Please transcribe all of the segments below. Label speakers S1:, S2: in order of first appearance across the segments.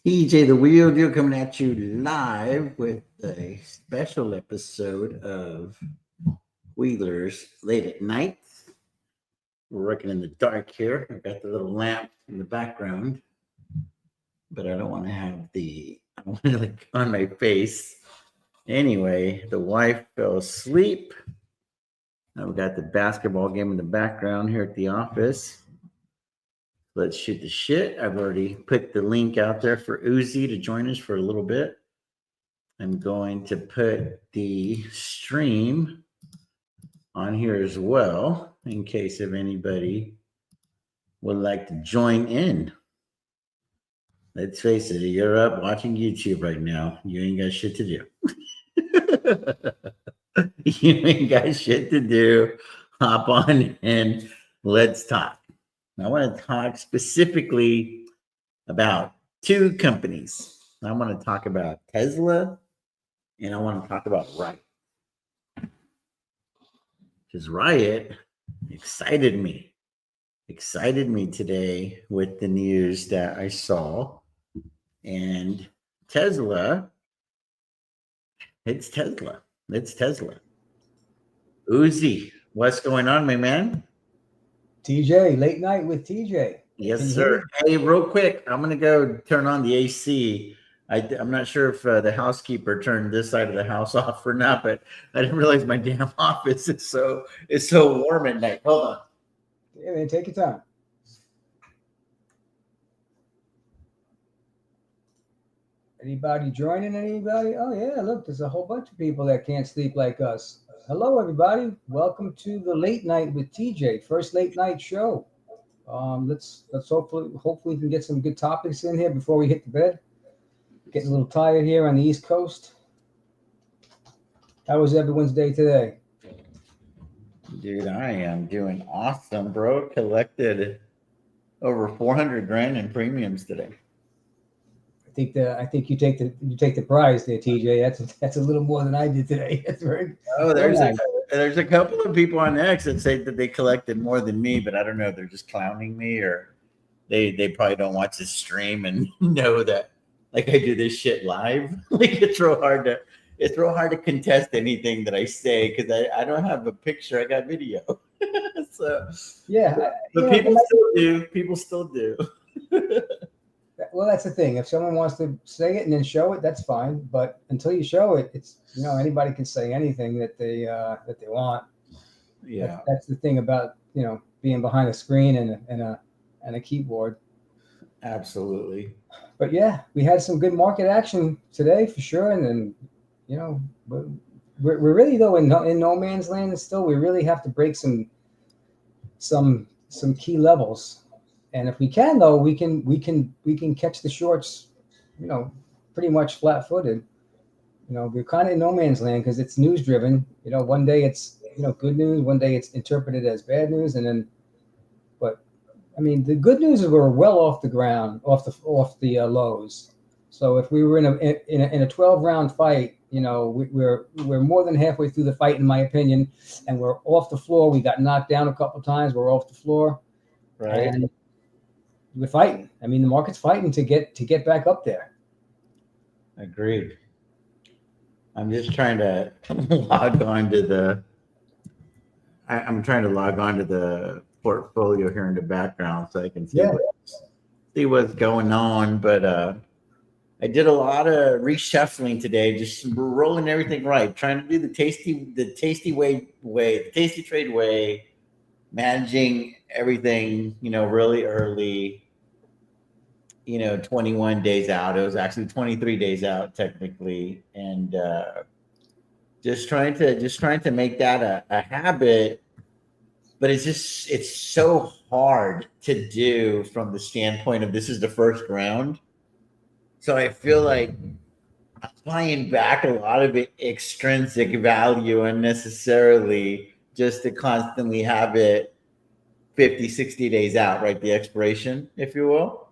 S1: TJ the Wheel Deal coming at you live with a special episode of Wheelers Late at Night. We're working in the dark here. I've got the little lamp in the background, but I don't want to have I want it like on my face. Anyway, the wife fell asleep. Now we got the basketball game in the background here at the office. Let's shoot the shit. I've already put the link out there for Uzi to join us for a little bit. I'm going to put the stream on here as well in case if anybody would like to join in. Let's face it, you're up watching YouTube right now. You ain't got shit to do. You ain't got shit to do. Hop on and let's talk. I want to talk specifically about two companies. I want to talk about Tesla and I want to talk about Riot. Because Riot excited me today with the news that I saw. And Tesla, it's Tesla. Uzi, what's going on, my man?
S2: TJ, late night with TJ.
S1: Yes, sir. Hey, real quick, I'm going to go turn on the AC. I'm not sure if the housekeeper turned this side of the house off or not, but I didn't realize my damn office is so warm at night. Hold on.
S2: Yeah, man, take your time. Anybody joining anybody? Oh, yeah, look, there's a whole bunch of people that can't sleep like us. Hello, everybody. Welcome to the Late Night with TJ, first late night show. Let's hopefully we can get some good topics in here before we hit the bed. Getting a little tired here on the East Coast. How was everyone's day today?
S1: Dude, I am doing awesome, bro. Collected over 400 grand in premiums today.
S2: I think you take the prize there, TJ. That's a little more than I did today. That's very.
S1: Oh, there's a couple of people on X that say that they collected more than me, but I don't know. They're just clowning me, or they probably don't watch the stream and know that like I do this shit live. Like it's real hard to contest anything that I say because I don't have a picture. I got video. So
S2: yeah,
S1: but people still do.
S2: Well, that's the thing. If someone wants to say it and then show it, that's fine. But until you show it, it's anybody can say anything that they want.
S1: Yeah,
S2: that's the thing about being behind a screen and a keyboard.
S1: Absolutely.
S2: But yeah, we had some good market action today for sure, and then we're really though in no man's land, and still we really have to break some key levels. And if we can, though, we can catch the shorts, pretty much flat-footed. We're kind of in no man's land because it's news driven. One day it's good news, one day it's interpreted as bad news, but I mean the good news is we're well off the ground, off the lows. So if we were in a 12-round fight, we're more than halfway through the fight, in my opinion, and we're off the floor. We got knocked down a couple of times. We're off the floor,
S1: right?
S2: And we're fighting. I mean, the market's fighting to get back up there.
S1: Agreed. I'm just trying to log on to the. I'm trying to log on to the portfolio here in the background so I can see what's going on. But I did a lot of reshuffling today, just rolling everything right, trying to do the tasty trade way, managing everything, really early. 21 days out. It was actually 23 days out technically, and just trying to make that a habit. But it's so hard to do from the standpoint of this is the first round. So I feel like I'm buying back a lot of extrinsic value unnecessarily just to constantly have it 50, 60 days out, right? The expiration, if you will.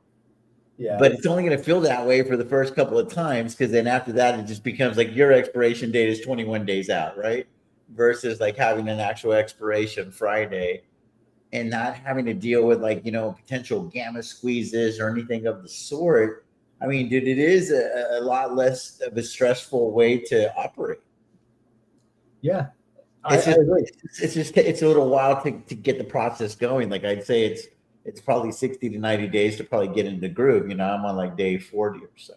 S2: Yeah.
S1: But it's only going to feel that way for the first couple of times because then after that, it just becomes like your expiration date is 21 days out, right? Versus like having an actual expiration Friday and not having to deal with potential gamma squeezes or anything of the sort. I mean, dude, it is a lot less of a stressful way to operate.
S2: Yeah, I
S1: It's just
S2: agree.
S1: it's a little while to get the process going. Like I'd say it's probably 60 to 90 days to probably get into the groove. You know, I'm on like day 40 or so.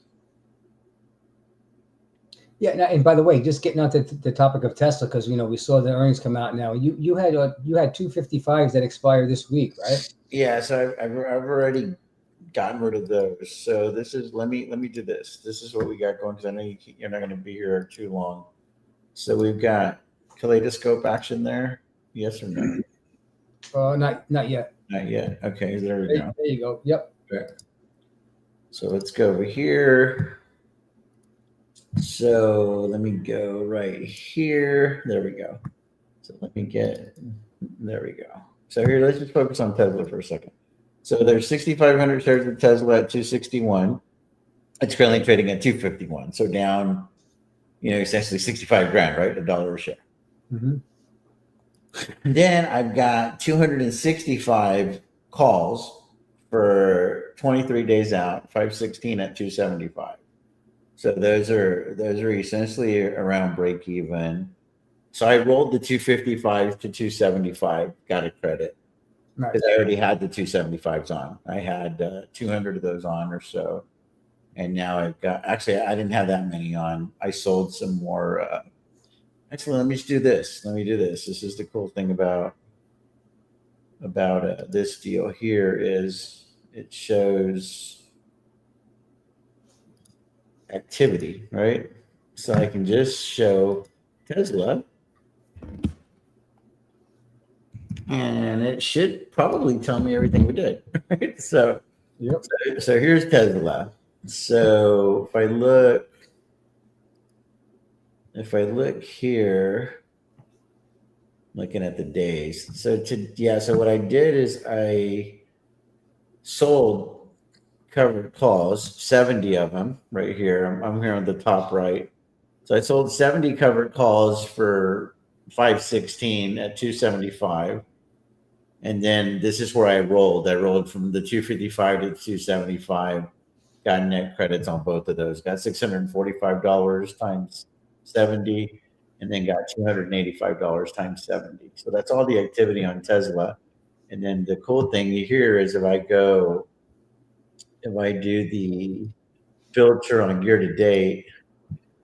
S2: Yeah, and by the way, just getting onto the topic of Tesla, because we saw the earnings come out now. You had 255s that expire this week, right?
S1: Yeah, so I've already gotten rid of those. So this is let me do this. This is what we got going because I know you're not going to be here too long. So we've got kaleidoscope action there. Yes or no?
S2: Not yet.
S1: Not yet. Okay, there we
S2: There,
S1: go.
S2: there you go. Yep.
S1: Okay. So let's go over here. So let me go right here. There we go. So let me get, there we go. So here, let's just focus on Tesla for a second. So there's 6,500 shares of Tesla at 261. It's currently trading at 251. So down, essentially 65 grand, right? $1 a share.
S2: Mm-hmm.
S1: Then I've got 265 calls for 23 days out, 516 at 275. So those are essentially around break even. So I rolled the 255 to 275, got a credit
S2: Nice.
S1: because I already had the 275s on. I had 200 of those on or so. And now I've got, actually, I didn't have that many on. I sold some more. Actually, let me just do this. Let me do this. This is the cool thing about this deal here is it shows activity, right? So I can just show Tesla, and it should probably tell me everything we did. Right? So,
S2: Yep.
S1: so here's Tesla. So if I look here, looking at the days. So what I did is I sold covered calls, 70 of them right here. I'm here on the top right. So I sold 70 covered calls for 516 at 275. And then this is where I rolled. I rolled from the 255 to 275. Got net credits on both of those. Got $645 times 70, and then got $285 times 70. So that's all the activity on Tesla. And then the cool thing here is if I do the filter on year to date,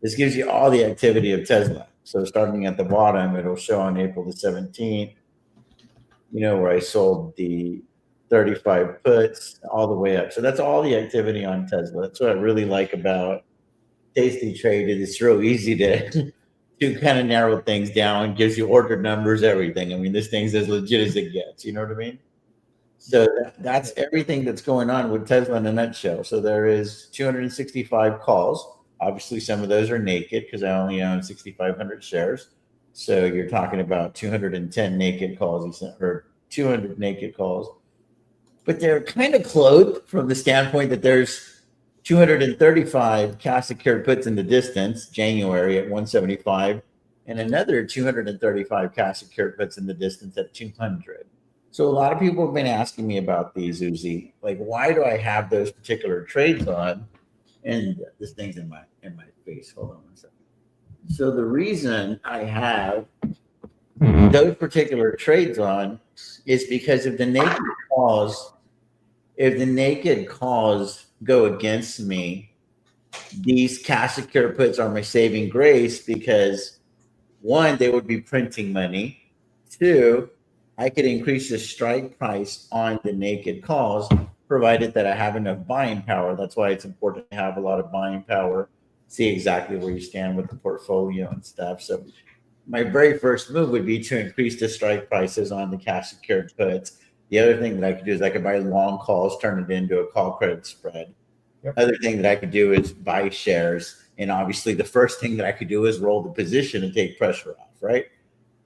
S1: this gives you all the activity of Tesla. So starting at the bottom, it'll show on April the 17th, where I sold the 35 puts all the way up. So that's all the activity on Tesla. That's what I really like about Tasty Trade. It's real easy to kind of narrow things down, gives you order numbers, everything. I mean, this thing's as legit as it gets. You know what I mean? So that's everything that's going on with Tesla in a nutshell. So there is 265 calls. Obviously, some of those are naked because I only own 6,500 shares. So you're talking about 210 naked calls or 200 naked calls. But they're kind of clothed from the standpoint that there's 235 cash secured puts in the distance, January at 175, and another 235 cash secured puts in the distance at 200. So a lot of people have been asking me about these, Uzi. Like, why do I have those particular trades on? And this thing's in my face. Hold on one second. So the reason I have those particular trades on is because of the naked calls. If the naked calls go against me, these cash secure puts are my saving grace because one, they would be printing money. Two, I could increase the strike price on the naked calls, provided that I have enough buying power. That's why it's important to have a lot of buying power, see exactly where you stand with the portfolio and stuff. So my very first move would be to increase the strike prices on the cash secured puts. The other thing that I could do is I could buy long calls, turn it into a call credit spread.
S2: Yep.
S1: Other thing that I could do is buy shares. And obviously, the first thing that I could do is roll the position and take pressure off, right?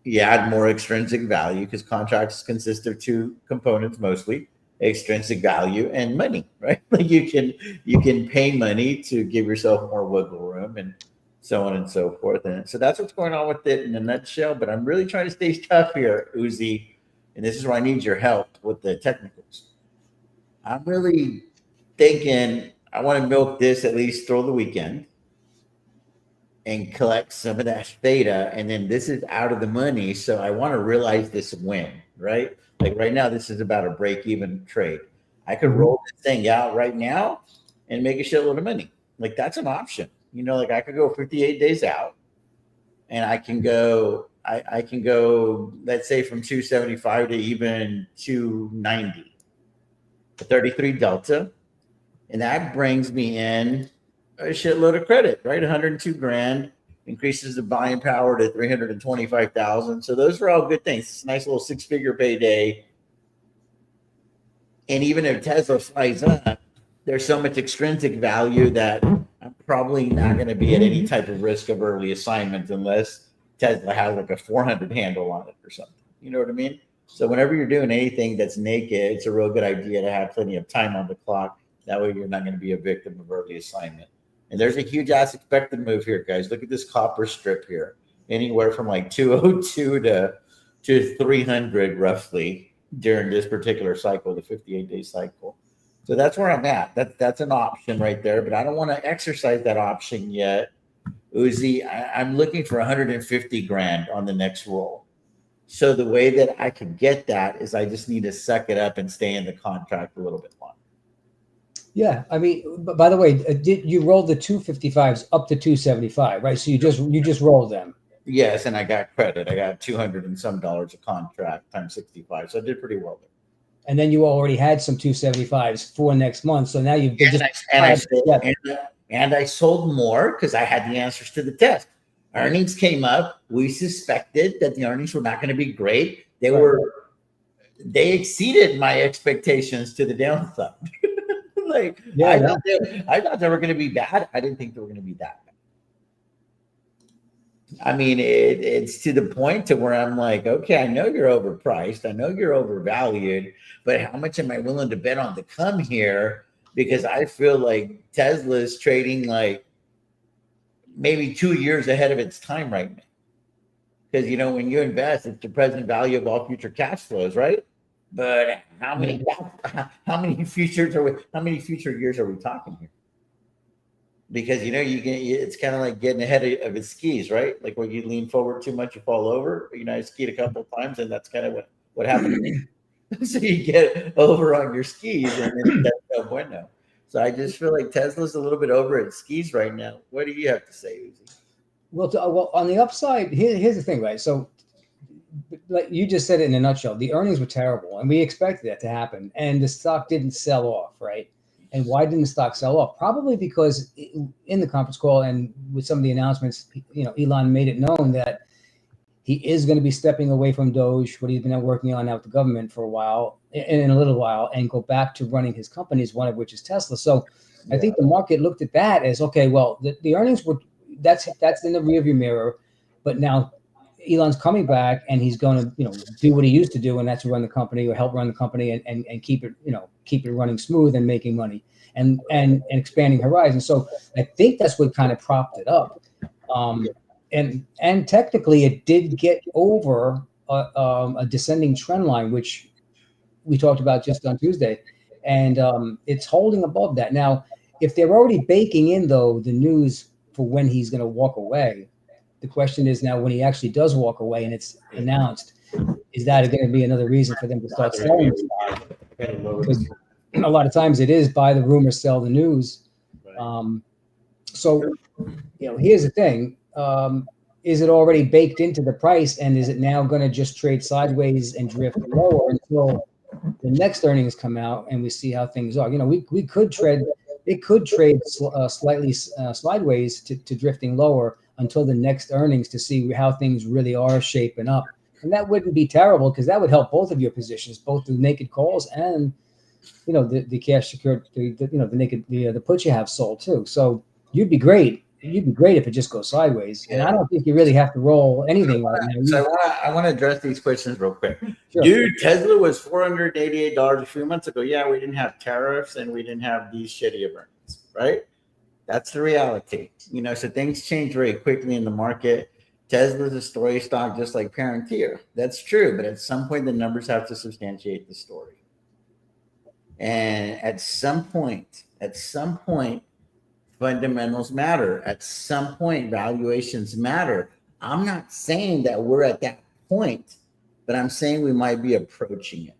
S1: You add more extrinsic value because contracts consist of two components mostly: extrinsic value and money, right? Like you can pay money to give yourself more wiggle room and so on and so forth. And so that's what's going on with it in a nutshell. But I'm really trying to stay tough here, Uzi, and this is where I need your help with the technicals. I'm really thinking I want to milk this at least through the weekend and collect some of that theta. And then this is out of the money. So I want to realize this win, right? Like right now, this is about a break even trade. I could roll this thing out right now and make a shitload of money. Like that's an option. Like I could go 58 days out and I can go, let's say from 275 to even 290, a 33 delta. And that brings me in a shitload of credit, right? 102 grand increases the buying power to 325,000. So those are all good things. It's a nice little 6-figure payday. And even if Tesla flies up, there's so much extrinsic value that I'm probably not going to be at any type of risk of early assignment unless Tesla has like a 400 handle on it or something. You know what I mean? So whenever you're doing anything that's naked, it's a real good idea to have plenty of time on the clock. That way you're not going to be a victim of early assignment. And there's a huge ass expected move here, guys. Look at this copper strip here. Anywhere from like 202 to 300 roughly during this particular cycle, the 58-day cycle. So that's where I'm at. That's an option right there, but I don't want to exercise that option yet. Uzi, I'm looking for 150 grand on the next roll. So the way that I can get that is I just need to suck it up and stay in the contract a little bit longer.
S2: Yeah, I mean, by the way, you rolled the 255s up to 275, right? So you just rolled them.
S1: Yes, and I got credit. I got $200 and some a contract times 65, so I did pretty well there.
S2: And then you already had some 275s for next month, so now you've
S1: and I sold more because I had the answers to the test. Earnings came up. We suspected that the earnings were not going to be great. They exceeded my expectations to the downside. I thought they were going to be bad. I didn't think they were going to be that bad. I mean, it's to the point to where I'm like, okay, I know you're overpriced. I know you're overvalued, but how much am I willing to bet on to come here? Because I feel like Tesla is trading like maybe 2 years ahead of its time right now. Because, when you invest, it's the present value of all future cash flows, right? But how many future years are we talking here? Because it's kind of like getting ahead of its skis, right? Like when you lean forward too much, you fall over. I skied a couple of times, and that's kind of what happened to me. So you get over on your skis, and then that's no bueno. So I just feel like Tesla's a little bit over its skis right now. What do you have to say, Uzi?
S2: Well, on the upside, here's the thing, right? So, like you just said it in a nutshell, the earnings were terrible, and we expected that to happen, and the stock didn't sell off, right? And why didn't the stock sell off? Probably because in the conference call and with some of the announcements, Elon made it known that he is going to be stepping away from Doge, what he's been working on now with the government for a while, in a little while, and go back to running his companies, one of which is Tesla. So I think the market looked at that as, okay, well, the earnings were, that's in the rearview mirror, but now Elon's coming back and he's going to, do what he used to do, and that's run the company or help run the company and keep it running smooth and making money and expanding horizons. So I think that's what kind of propped it up. And technically it did get over a descending trend line, which we talked about just on Tuesday, and it's holding above that. Now, if they're already baking in though the news for when he's going to walk away, the question is now when he actually does walk away and it's announced, is that going to be another reason for them to start selling the stock? Because a lot of times it is buy the rumor, sell the news. So, here's the thing. Is it already baked into the price, and is it now going to just trade sideways and drift lower until the next earnings come out and we see how things are? We could trade. It could trade slightly sideways to drifting lower until the next earnings to see how things really are shaping up. And that wouldn't be terrible because that would help both of your positions, both the naked calls and the cash secured, the puts you have sold too. So you'd be great. You'd be great if it just goes sideways. And I don't think you really have to roll anything right now.
S1: So I want to address these questions real quick.
S2: Sure.
S1: Dude, Tesla was $488 a few months ago. Yeah, we didn't have tariffs and we didn't have these shitty earnings, right? That's the reality. So things change very quickly in the market. Tesla's a story stock just like Palantir. That's true, but at some point the numbers have to substantiate the story. And at some point, At some point, fundamentals matter. At some point, valuations matter. I'm not saying that we're at that point, but I'm saying we might be approaching it.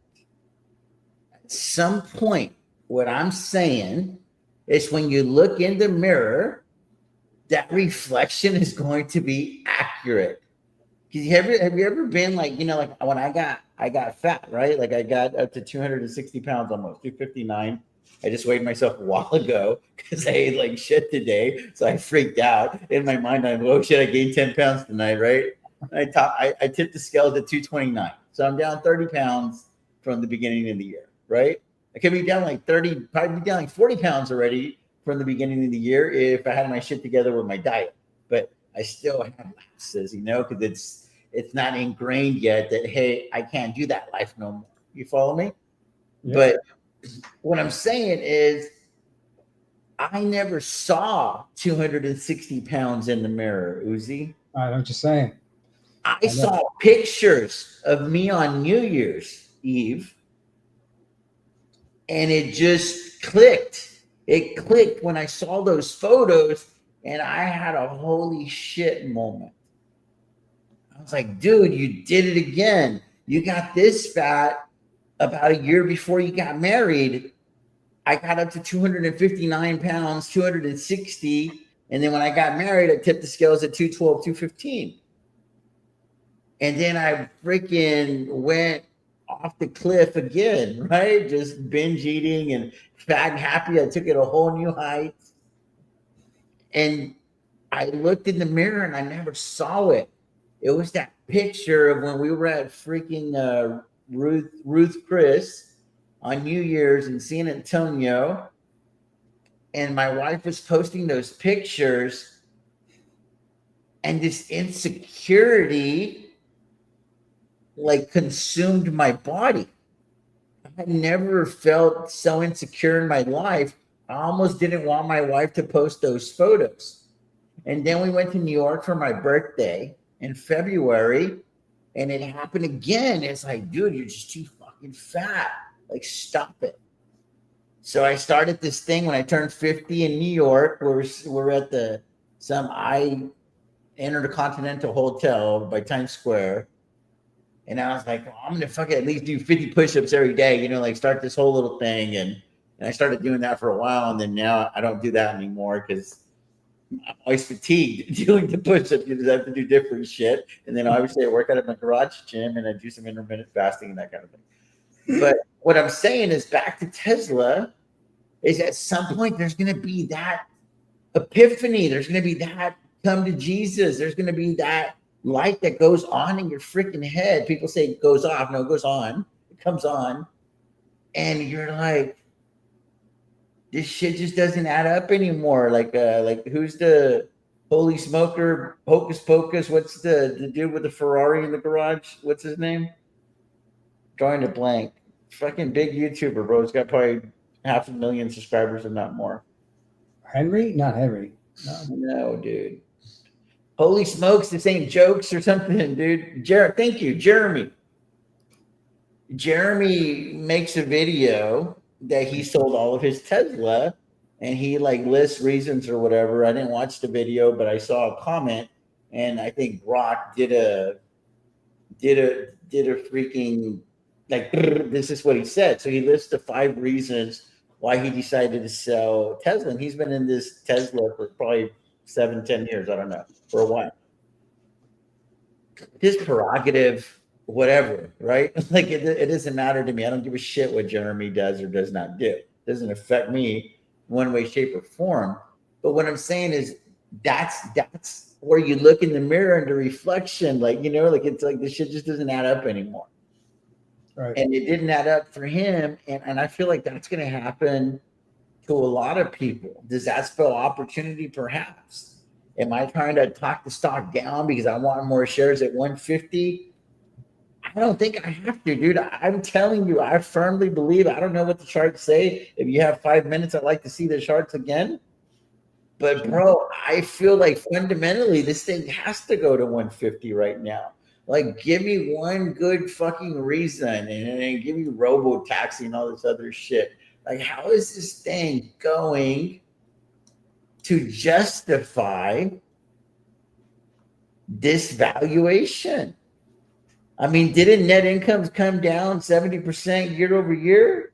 S1: At some point, what I'm saying is when you look in the mirror, that reflection is going to be accurate. Because have you ever been like, like when I got fat, right? Like I got up to 260 pounds almost, 259. I just weighed myself a while ago because I ate like shit today. So I freaked out. In my mind, I'm, oh shit, I gained 10 pounds tonight, right? I tipped the scales at 229. So I'm down 30 pounds from the beginning of the year, right? I could be down like 30, probably be down like 40 pounds already from the beginning of the year if I had my shit together with my diet. But I still have lapses, because it's not ingrained yet that, hey, I can't do that life no more. You follow me?
S2: Yeah.
S1: But what I'm saying is I never saw 260 pounds in the mirror, Uzi.
S2: I know what you're saying.
S1: I saw pictures of me on New Year's Eve, and it just clicked. It clicked when I saw those photos, and I had a holy shit moment. I was like, dude, you did it again. You got this fat about a year before you got married. I got up to 259 pounds, 260. And then when I got married, I tipped the scales at 212, 215. And then I freaking went off the cliff again, right? Just binge eating and fat and happy. I took it a whole new height. And I looked in the mirror and I never saw it. It was that picture of when we were at freaking Ruth Chris on New Year's in San Antonio. And my wife was posting those pictures, and this insecurity like consumed my body. I never felt so insecure in my life. I almost didn't want my wife to post those photos. And then we went to New York for my birthday in February, and it happened again. It's like, dude, you're just too fucking fat. Like, stop it. So I started this thing when I turned 50 in New York. We're at I Intercontinental Hotel by Times Square. And I was like, well, I'm gonna fucking at least do 50 push-ups every day, like start this whole little thing. And I started doing that for a while, and then now I don't do that anymore because I'm always fatigued doing the push-ups because I have to do different shit. And then obviously I work out at my garage gym and I do some intermittent fasting and that kind of thing. But what I'm saying is, back to Tesla, is at some point there's going to be that epiphany. There's going to be that come to Jesus. There's going to be that light that goes on in your freaking head. People say it goes off. No, it goes on. It comes on. And you're like, this shit just doesn't add up anymore. Like who's the holy smoker, Hocus Pocus? What's the dude with the Ferrari in the garage? What's his name? Drawing a blank. Fucking big YouTuber, bro. He's got probably 500,000 subscribers, if not more.
S2: Henry? Not Henry.
S1: No, dude. Holy smokes, this ain't jokes or something, dude. Thank you, Jeremy. Jeremy makes a video that he sold all of his Tesla, and he like lists reasons or whatever. I didn't watch the video, but I saw a comment, and I think Brock did a freaking like, this is what he said. So he lists the 5 reasons why he decided to sell Tesla. And he's been in this Tesla for probably 7-10 years. I don't know, for a while. His prerogative, whatever, right? Like it doesn't matter to me. I don't give a shit what Jeremy does or does not do. It doesn't affect me one way, shape, or form. But what I'm saying is that's where you look in the mirror and the reflection, like, like it's like this shit just doesn't add up anymore.
S2: Right.
S1: And it didn't add up for him. And I feel like that's going to happen to a lot of people. Does that spell opportunity? Perhaps. Am I trying to talk the stock down because I want more shares at 150? I don't think I have to, dude. I'm telling you, I firmly believe, I don't know what the charts say. If you have 5 minutes, I'd like to see the charts again. But bro, I feel like fundamentally this thing has to go to 150 right now. Like, give me one good fucking reason, and give me robo taxi and all this other shit. Like, how is this thing going to justify this valuation? I mean, didn't net incomes come down 70% year over year?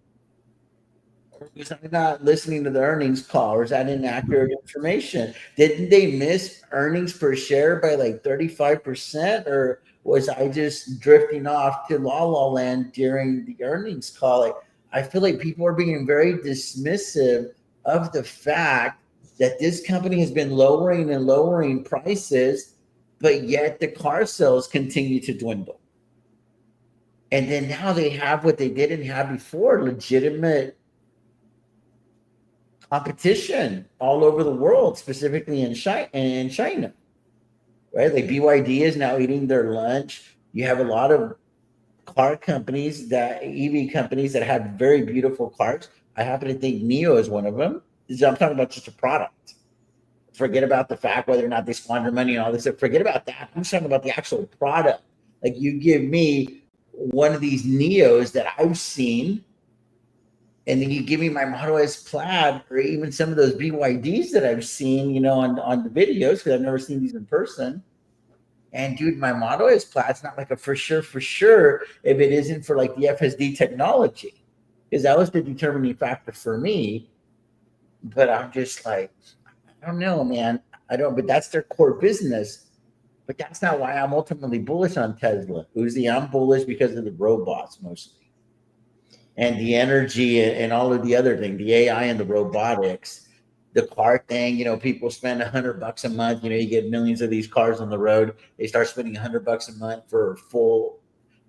S1: Or was I not listening to the earnings call, or is that inaccurate information? Didn't they miss earnings per share by like 35%? Or was I just drifting off to La La Land during the earnings call? Like, I feel like people are being very dismissive of the fact that this company has been lowering and lowering prices, but yet the car sales continue to dwindle. And then now they have what they didn't have before, legitimate competition all over the world, specifically in China, right? Like BYD is now eating their lunch. You have a lot of car companies that EV companies that have very beautiful cars. I happen to think NIO is one of them. I'm talking about just a product. Forget about the fact whether or not they squander money and all this stuff. Forget about that. I'm just talking about the actual product. Like, you give me one of these NIOs that I've seen, and then you give me my Model S Plaid, or even some of those BYDs that I've seen, on the videos, because I've never seen these in person. And dude, my Model S Plaid's not like a for sure if it isn't for like the FSD technology, because that was the determining factor for me. But I'm just like, I don't know, man. I don't. But that's their core business. But that's not why I'm ultimately bullish on Tesla. Uzi, I'm bullish because of the robots mostly, and the energy and all of the other things, the AI and the robotics, the car thing. People spend $100 a month. You get millions of these cars on the road. They start spending $100 a month for full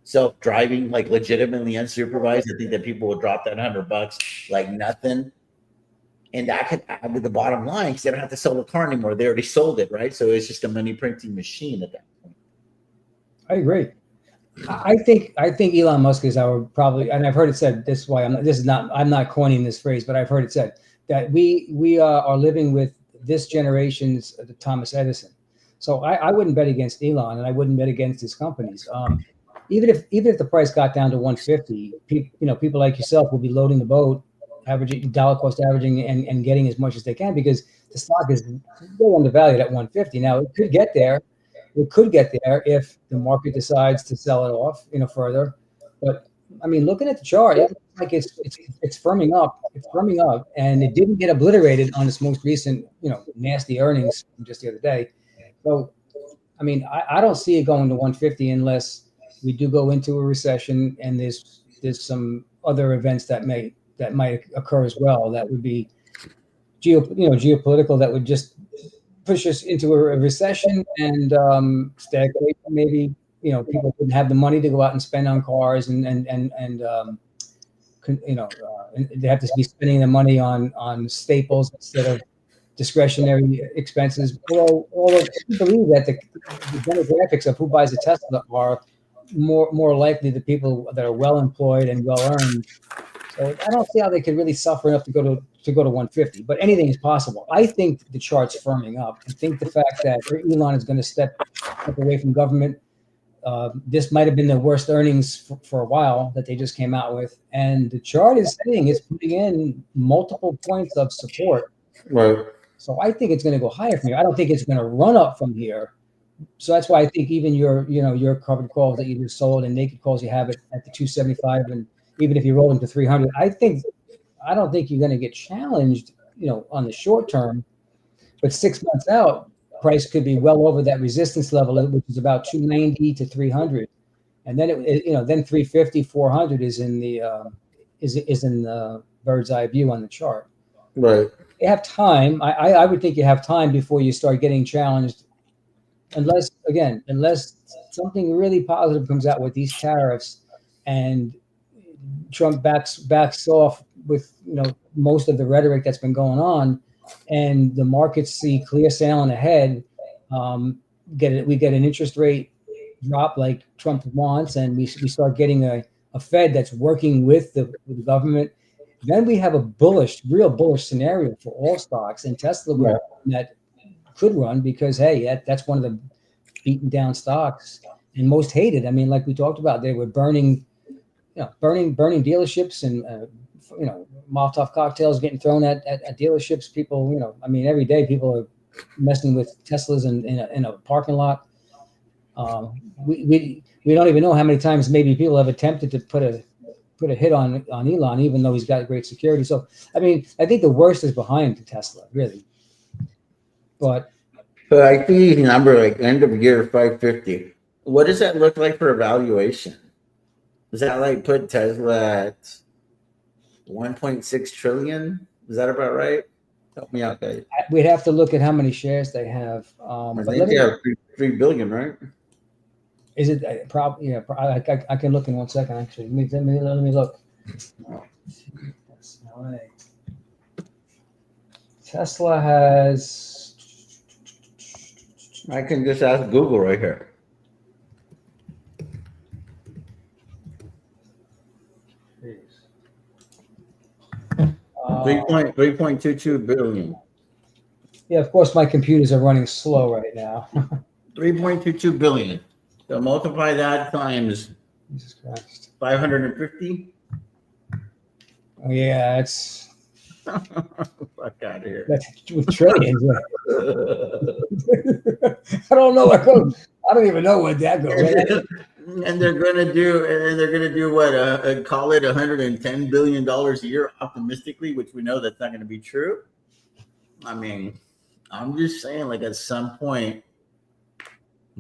S1: self-driving, like legitimately unsupervised. I think that people will drop that $100 like nothing. And that could add to the bottom line because they don't have to sell the car anymore. They already sold it, right? So it's just a money printing machine at that point.
S2: I agree. I think Elon Musk is our probably, and I've heard it said this way. I'm not coining this phrase, but I've heard it said that we are living with this generation's Thomas Edison. So I wouldn't bet against Elon, and I wouldn't bet against his companies. Even if the price got down to 150, people like yourself will be loading the boat, averaging dollar cost averaging, and getting as much as they can, because the stock is way undervalued at 150. Now it could get there. It could get there if the market decides to sell it off, further. But I mean, looking at the chart, it looks like it's firming up. It's firming up, and it didn't get obliterated on its most recent, nasty earnings from just the other day. So, I mean, I don't see it going to 150 unless we do go into a recession and there's some other events that might occur as well. That would be geopolitical. That would just push us into a recession and stagflation. Maybe people wouldn't have the money to go out and spend on cars, and they have to be spending the money on staples instead of discretionary expenses. Although I believe that the demographics of who buys a Tesla are more likely the people that are well employed and well earned. So I don't see how they could really suffer enough to go to 150. But anything is possible. I think the chart's firming up. I think the fact that Elon is going to step away from government. This might have been the worst earnings for a while that they just came out with, and the chart is saying it's putting in multiple points of support.
S1: Right.
S2: So I think it's going to go higher from here. I don't think it's going to run up from here. So that's why I think even your covered calls that you just sold and naked calls you have it at the 275, and even if you roll into 300, I don't think you're going to get challenged, on the short term. But 6 months out, price could be well over that resistance level, which is about 290 to 300, and then then 350, 400 is in the bird's eye view on the chart.
S1: Right.
S2: You have time. I would think you have time before you start getting challenged, unless something really positive comes out with these tariffs and Trump backs off with most of the rhetoric that's been going on, and the markets see clear sailing ahead. We get an interest rate drop like Trump wants, and we start getting a Fed that's working with the government. Then we have a real bullish scenario for all stocks, and Tesla that could run, because hey, that's one of the beaten down stocks and most hated. I mean, like we talked about, they were burning dealerships and Molotov cocktails getting thrown at dealerships. People, I mean, every day people are messing with Teslas in a parking lot. We don't even know how many times maybe people have attempted to put a hit on Elon, even though he's got great security. So, I mean, I think the worst is behind Tesla, really. But
S1: I see the number like end of year 550. What does that look like for evaluation? Does that like put Tesla at 1.6 trillion? Is that about right? Help me out, guys.
S2: we'd have to look at how many shares they have.
S1: I
S2: But
S1: think
S2: let
S1: they
S2: me.
S1: have 3 billion, right?
S2: Is it probably? Yeah, I can look in 1 second. Actually, let me look. Tesla has.
S1: I can just ask Google right here.
S2: Uh,
S1: 3.22 billion.
S2: yeah, of course, my computers are running slow right now.
S1: 3.22 billion. So multiply that times
S2: Jesus Christ.
S1: 550.
S2: Oh, yeah, it's
S1: Fuck out of here.
S2: that's with trillions. I don't know. I don't even know what that goes.
S1: And they're gonna do what? Call it $110 billion a year, optimistically, which we know that's not going to be true. I mean, I'm just saying, like at some point,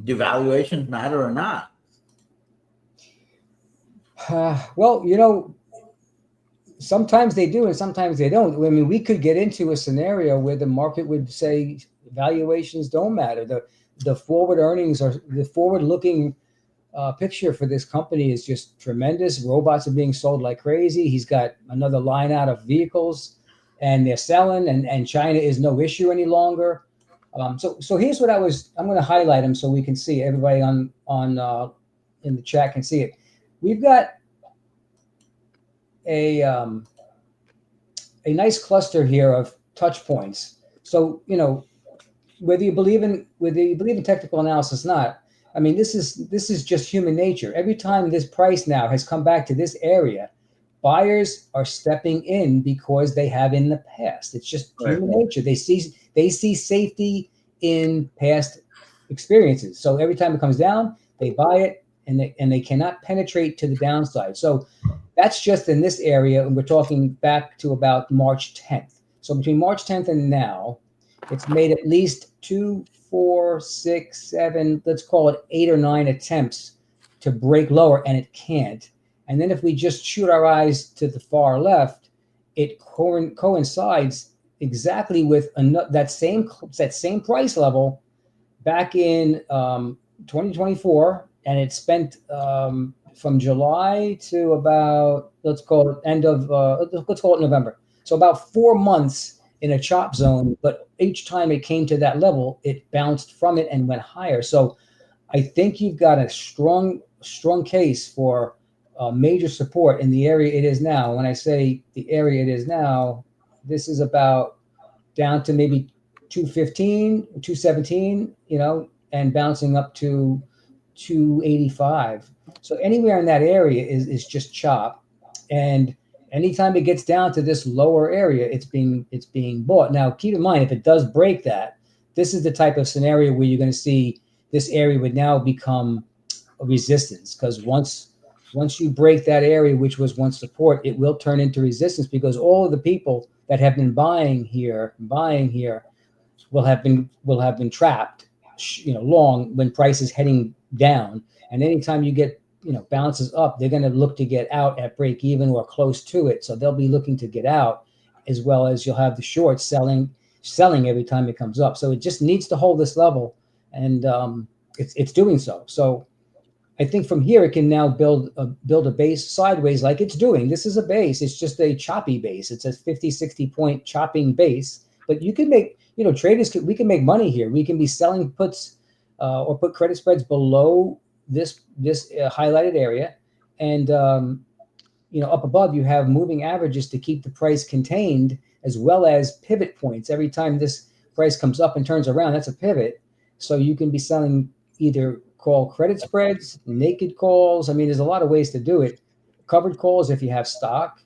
S1: do valuations matter or not?
S2: Well, sometimes they do and sometimes they don't. I mean, we could get into a scenario where the market would say valuations don't matter. The forward earnings are the forward looking picture for this company is just tremendous. Robots are being sold like crazy. He's got another line out of vehicles and they're selling and China is no issue any longer. So here's what I'm going to highlight them so we can see everybody on in the chat can see it. We've got a nice cluster here of touch points. So whether you believe in technical analysis or not, I mean this is just human nature. Every time this price now has come back to this area, buyers are stepping in because they have in the past. It's just human nature. They see safety in past experiences. So every time it comes down, they buy it and they cannot penetrate to the downside. So that's just in this area, and we're talking back to about March 10th. So between March 10th and now, it's made at least 2, 4, 6, 7, let's call it 8 or 9 attempts to break lower, and it can't. And then if we just shoot our eyes to the far left, it coincides exactly with that same price level back in 2024, and it spent from July to about let's call it November. So about 4 months in a chop zone, but each time it came to that level, it bounced from it and went higher. So I think you've got a strong case for major support in the area it is now. When I say the area it is now, this is about down to maybe 215, 217, and bouncing up to 285. So anywhere in that area is just chop. And anytime it gets down to this lower area, it's being bought. Now, keep in mind, if it does break that, this is the type of scenario where you're going to see this area would now become a resistance, because once you break that area, which was once support, it will turn into resistance, because all of the people that have been buying here will have been trapped, long when price is heading down. And anytime you get bounces up, they're going to look to get out at break even or close to it. So they'll be looking to get out, as well as you'll have the shorts selling every time it comes up. So it just needs to hold this level, and it's doing so. So I think from here it can now build a base sideways like it's doing. This is a base. It's just a choppy base. It's a 50, 60 point chopping base. But you can make, we can make money here. We can be selling puts or put credit spreads below this highlighted area. And, up above you have moving averages to keep the price contained, as well as pivot points. Every time this price comes up and turns around, that's a pivot. So you can be selling either call credit spreads, naked calls. I mean, there's a lot of ways to do it. Covered calls if you have stock.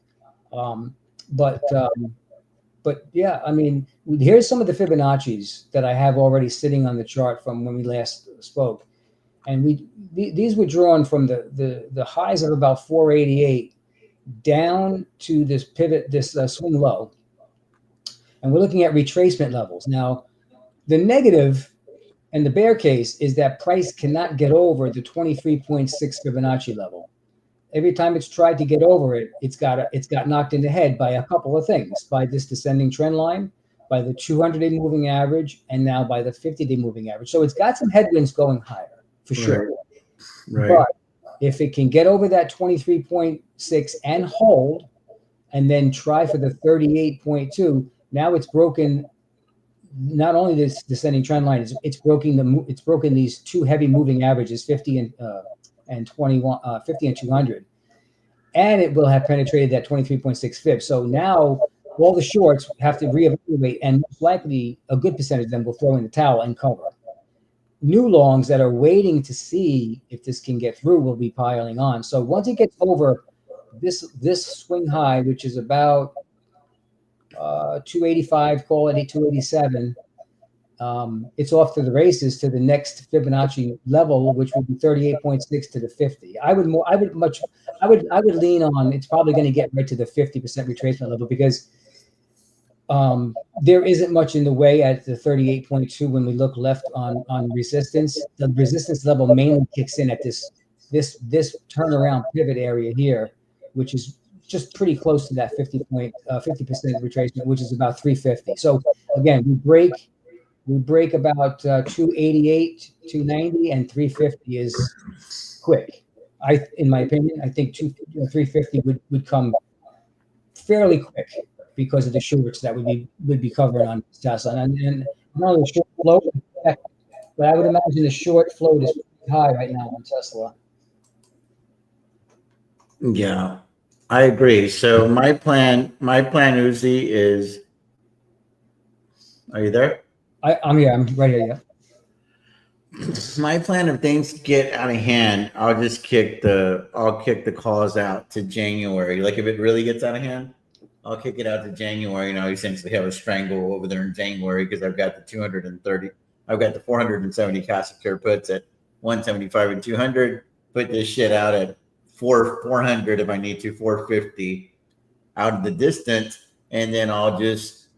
S2: But yeah, I mean, here's some of the Fibonacci's that I have already sitting on the chart from when we last spoke, and these were drawn from the highs of about 488 down to this pivot, this swing low, and we're looking at retracement levels. Now, the negative and the bear case is that price cannot get over the 23.6 Fibonacci level. Every time it's tried to get over it, it's got knocked in the head by a couple of things, by this descending trend line, by the 200-day moving average, and now by the 50-day moving average. So it's got some headwinds going higher for sure.
S1: Right.
S2: But if it can get over that 23.6 and hold, and then try for the 38.2, now it's broken not only this descending trend line, it's broken these two heavy moving averages, 50 and 21, 50 and 200, and it will have penetrated that 23.6 fib. So now all the shorts have to reevaluate, and most likely a good percentage of them will throw in the towel and cover. New longs that are waiting to see if this can get through will be piling on. So once it gets over this swing high, which is about 285, call it 287, it's off to the races to the next Fibonacci level, which would be 38.6 to the 50. I would lean on it's probably going to get right to the 50% retracement level, because there isn't much in the way at the 38.2 when we look left on resistance. The resistance level mainly kicks in at this turnaround pivot area here, which is just pretty close to that 50% retracement, which is about 350. So again, we break about 288, 290, and 350 is quick. In my opinion, I think 350 would come fairly quick because of the shorts that would be covering on Tesla. And not only the short float, but I would imagine the short float is pretty high right now on Tesla.
S1: Yeah, I agree. So my plan, Uzi, is. Are you there?
S2: I'm here. I'm right here. Yeah.
S1: My plan, if things get out of hand, I'll kick the calls out to January. Like if it really gets out of hand, I'll kick it out to January, and I'll essentially have a strangle over there in January because I've got the 230, I've got the 470 Casa Care puts at 175 and 200. Put this shit out at 400 if I need to, 450 out of the distance, and then I'll just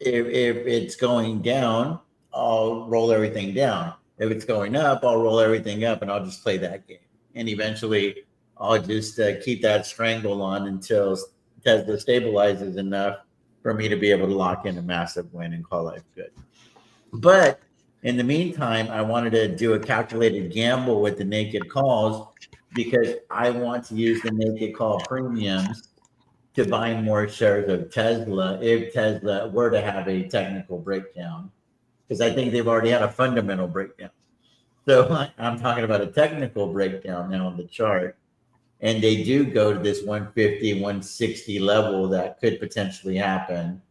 S1: if it's going down, I'll roll everything down. If it's going up, I'll roll everything up, and I'll just play that game. And eventually, I'll just keep that strangle on until Tesla stabilizes enough for me to be able to lock in a massive win and call life good. But in the meantime, I wanted to do a calculated gamble with the naked calls because I want to use the naked call premiums to buy more shares of Tesla if Tesla were to have a technical breakdown, because I think they've already had a fundamental breakdown. So I'm talking about a technical breakdown now on the chart, and they do go to this 150, 160 level that could potentially happen.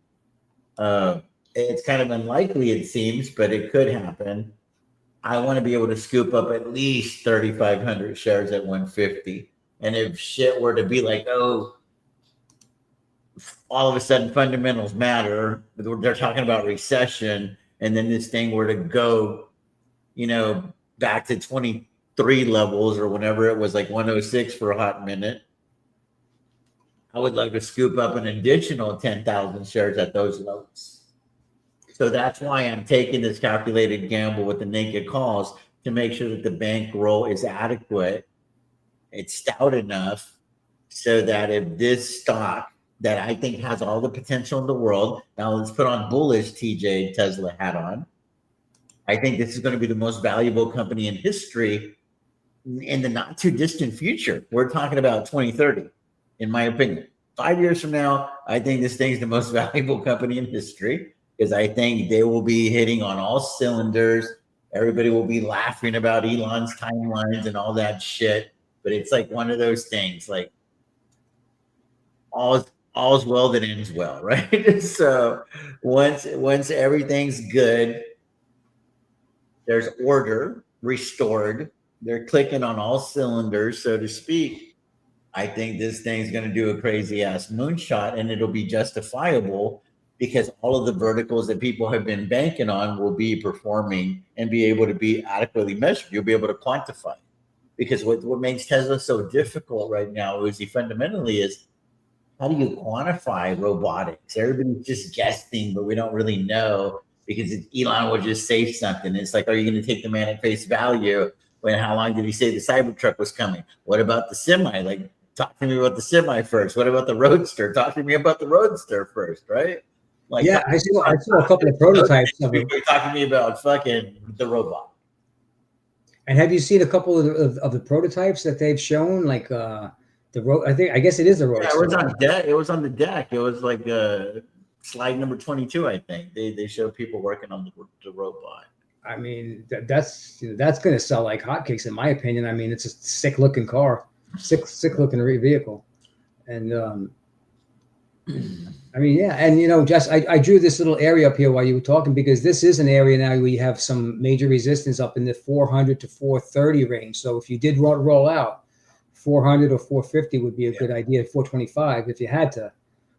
S1: It's kind of unlikely, it seems, but it could happen. I want to be able to scoop up at least 3,500 shares at 150. And if shit were to be like, oh, all of a sudden fundamentals matter, they're talking about recession, and then this thing were to go, back to 23 levels or whenever it was, like 106 for a hot minute, I would like to scoop up an additional 10,000 shares at those levels. So that's why I'm taking this calculated gamble with the naked calls to make sure that the bankroll is adequate, it's stout enough, so that if this stock that I think has all the potential in the world, now let's put on bullish TJ Tesla hat on. I think this is going to be the most valuable company in history in the not too distant future. We're talking about 2030, in my opinion. 5 years from now, I think this thing's the most valuable company in history because I think they will be hitting on all cylinders. Everybody will be laughing about Elon's timelines and all that shit. But it's like one of those things, like all's well that ends well, right? So once everything's good, there's order restored. They're clicking on all cylinders, so to speak. I think this thing's going to do a crazy ass moonshot, and it'll be justifiable because all of the verticals that people have been banking on will be performing and be able to be adequately measured. You'll be able to quantify. Because what makes Tesla so difficult right now is fundamentally is how do you quantify robotics? Everybody's just guessing, but we don't really know because Elon will just say something. It's like, are you going to take the man at face value? When how long did he say the Cybertruck was coming? What about the semi? Like, talk to me about the semi first. What about the Roadster? Talk to me about the Roadster first, right? Like,
S2: Yeah, I saw a couple of prototypes of it.
S1: before you talk to me about fucking the robot.
S2: And have you seen a couple of the prototypes that they've shown? Like the road, I guess it is the
S1: Yeah,
S2: Roadster.
S1: it was on deck. It was on the deck. It was like slide number 22, I think. They showed people working on the robot.
S2: I mean, that's going to sell like hotcakes, in my opinion. I mean, it's a sick looking car, sick looking vehicle, and I mean, yeah, and Jess, I drew this little area up here while you were talking because this is an area now where you have some major resistance up in the 400 to 430 range. So if you did roll out, 400 or 450 would be a good idea. 425 if you had to,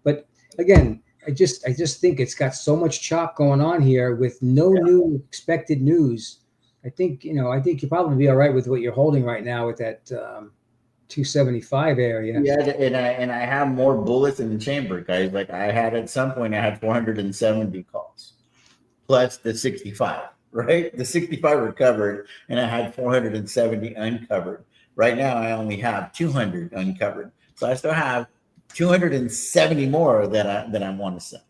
S2: but again, I just think it's got so much chop going on here with no new expected news. I think you'll probably be all right with what you're holding right now with that 275 area.
S1: Yeah, and I have more bullets in the chamber, guys. Like I had at some point, I had 470 calls plus the 65. Right, the 65 recovered, and I had 470 uncovered. Right now, I only have 200 uncovered, so I still have 270 more that I want to sell.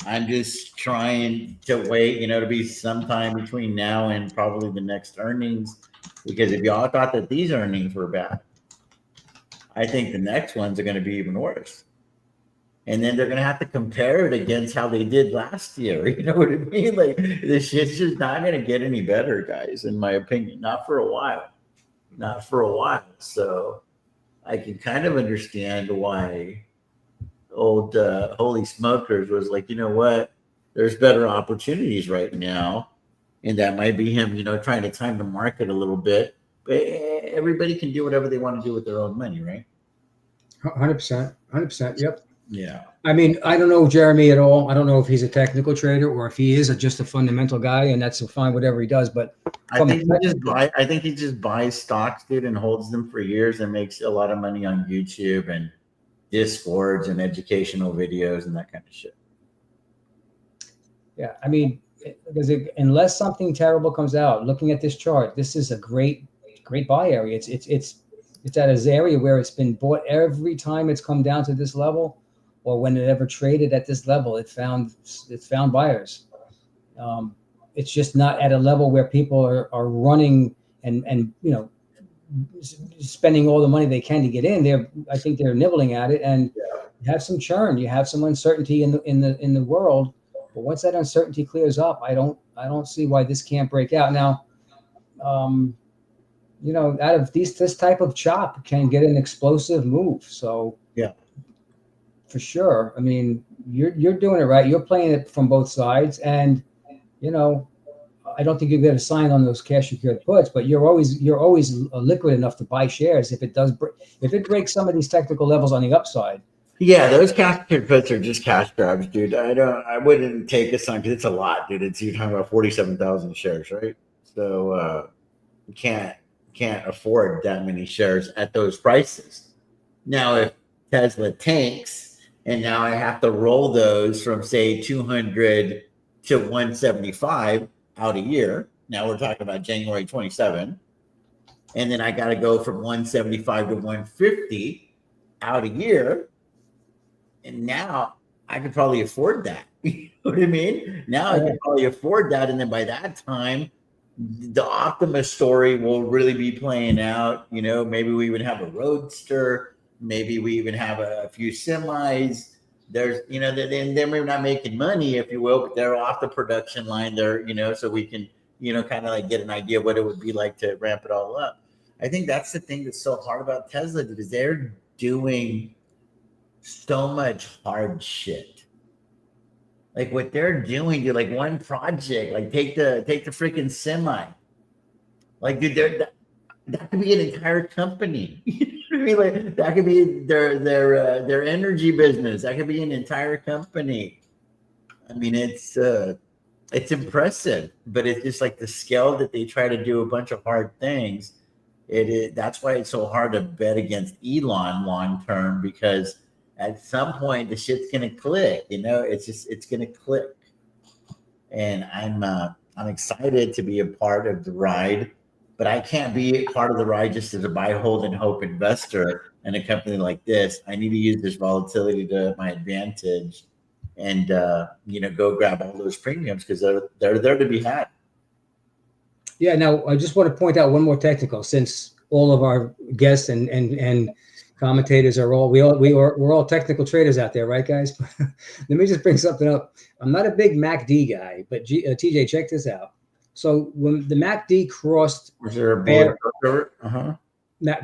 S1: I'm just trying to wait, to be sometime between now and probably the next earnings, because if y'all thought that these earnings were bad, I think the next ones are going to be even worse. And then they're going to have to compare it against how they did last year. You know what I mean? Like, this shit's just not going to get any better, guys, in my opinion. Not for a while. Not for a while. So I can kind of understand why old Holy Smokers was like, you know what? There's better opportunities right now. And that might be him, trying to time the market a little bit. But everybody can do whatever they want to do with their own money, right?
S2: 100%. 100%. Yep.
S1: Yeah.
S2: I mean, I don't know Jeremy at all. I don't know if he's a technical trader or if he is just a fundamental guy, and that's fine, whatever he does. But
S1: I think he just buys stocks, dude, and holds them for years and makes a lot of money on YouTube and Discords and educational videos and that kind of shit.
S2: Yeah, I mean, unless something terrible comes out, looking at this chart, this is a great buy area. It's at an area where it's been bought every time it's come down to this level, or when it ever traded at this level, it's found buyers. It's just not at a level where people are running and spending all the money they can to get in. I think they're nibbling at it, and you have some churn, you have some uncertainty in the world. But once that uncertainty clears up, I don't see why this can't break out. Now, out of this type of chop can get an explosive move. So
S1: yeah,
S2: for sure. I mean, you're doing it right. You're playing it from both sides, and I don't think you get a sign on those cash secured puts, but you're always liquid enough to buy shares if it breaks some of these technical levels on the upside.
S1: Yeah, those cash secured puts are just cash grabs, dude. I wouldn't take a sign because it's a lot, dude. You're talking about 47,000 shares, right? So you can't afford that many shares at those prices. Now, if Tesla tanks and now I have to roll those from say 200 to 175 out a year. Now we're talking about January 27. And then I got to go from 175 to 150 out a year. And now I could probably afford that. You know what I mean? Now I can probably afford that. And then by that time, the Optimus story will really be playing out. Maybe we would have a Roadster. Maybe we even have a few semis. There's, they're not making money, if you will, but they're off the production line there, so we can, kind of like get an idea of what it would be like to ramp it all up. I think that's the thing that's so hard about Tesla, because they're doing so much hard shit. Like what they're doing, dude, like one project, like take the freaking semi. Like, dude, that could be an entire company. You know mean? Like that could be their energy business. That could be an entire company. I mean, it's impressive, but it's just like the scale that they try to do a bunch of hard things. It is that's why it's so hard to bet against Elon long term because at some point the shit's gonna click. You know, it's gonna click, and I'm excited to be a part of the ride, but I can't be a part of the ride just as a buy, hold, and hope investor in a company like this. I need to use this volatility to my advantage, and go grab all those premiums because they're there to be had.
S2: Yeah. Now, I just want to point out one more technical, since all of our guests and commentators are we're all technical traders out there, right, guys? Let me just bring something up. I'm not a big MACD guy, but TJ, check this out. So when the MACD crossed,
S1: Was there a bullet over? Uh-huh.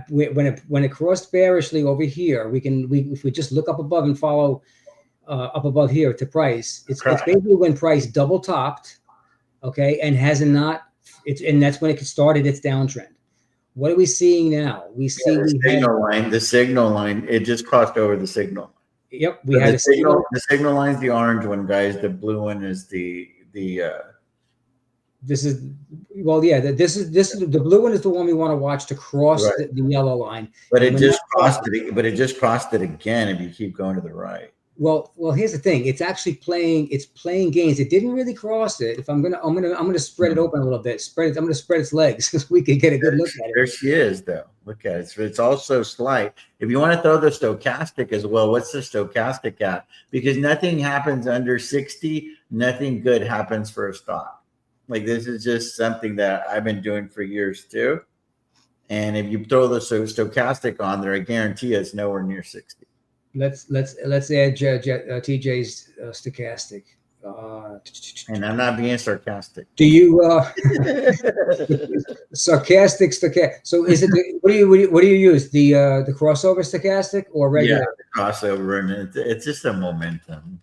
S2: when it crossed bearishly over here, if we just look up above and follow up above here to price, it's basically when price double topped, okay, and hasn't not. And that's when it started its downtrend. What are we seeing now? We see
S1: the signal line. It just crossed over the signal.
S2: Yep, we had
S1: the signal. The signal line is the orange one, guys. The blue one is the.
S2: This is This is the blue one is the one we want to watch to cross the yellow line.
S1: But it just crossed it. But it just crossed it again. If you keep going to the right.
S2: Well, here's the thing. It's actually playing. It's playing games. It didn't really cross it. If I'm gonna spread it open a little bit. I'm gonna spread its legs so we can get a good look at it.
S1: There she is, though. Look at it. It's also slight. If you want to throw the stochastic as well, what's the stochastic at? Because nothing happens under 60. Nothing good happens for a stock. Like this is just something that I've been doing for years too. And if you throw the stochastic on there, I guarantee you it's nowhere near 60.
S2: Let's add TJ's stochastic.
S1: And I'm not being sarcastic.
S2: Do you sarcastic stochastic? So is it what do you use, the crossover stochastic or regular?
S1: Yeah, the crossover, and it's just a momentum.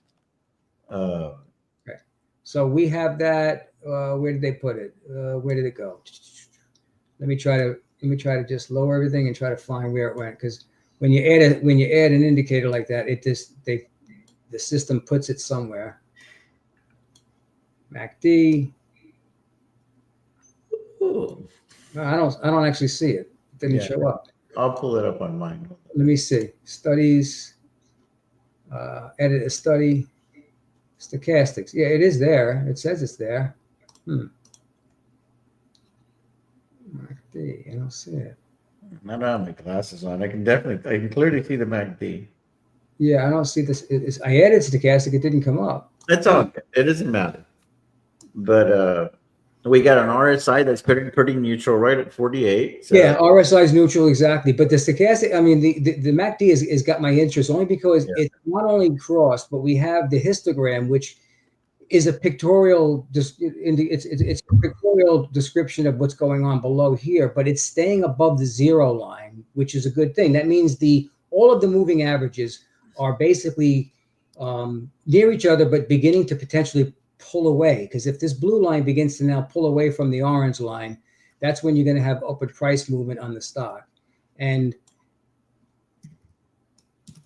S2: Okay. So we have that. Where did they put it? Where did it go? Let me try to just lower everything and try to find where it went, because when you add an indicator like that, the system puts it somewhere. MACD. No, I don't actually see it. It didn't show up.
S1: I'll pull it up on mine.
S2: Let me see. Studies. Edit a study. Stochastics. Yeah, it is there. It says it's there. MACD. I don't see it.
S1: I don't have my glasses on. I can clearly see the MACD.
S2: Yeah, I don't see this. I added stochastic. It didn't come up.
S1: That's all. It doesn't matter. But we got an RSI that's pretty neutral, right at 48. So.
S2: Yeah, RSI is neutral, exactly. But the stochastic, I mean, the MACD is got my interest only because it's not only crossed, but we have the histogram, which is a pictorial. It's a pictorial description of what's going on below here, but it's staying above the zero line, which is a good thing. That means all of the moving averages are basically near each other, but beginning to potentially pull away. Because if this blue line begins to now pull away from the orange line, that's when you're going to have upward price movement on the stock. And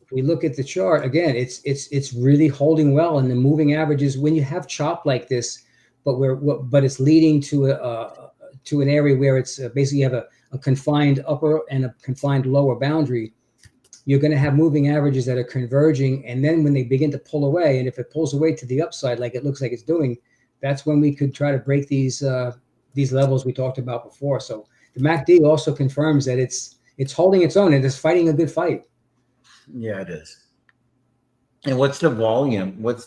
S2: if we look at the chart again, it's really holding well. And the moving averages, when you have chop like this, but it's leading to an area where it's basically you have a confined upper and a confined lower boundary, you're going to have moving averages that are converging. And then when they begin to pull away, and if it pulls away to the upside, like it looks like it's doing, that's when we could try to break these levels we talked about before. So the MACD also confirms that it's holding its own and it's fighting a good fight.
S1: Yeah, it is. And what's the volume? Has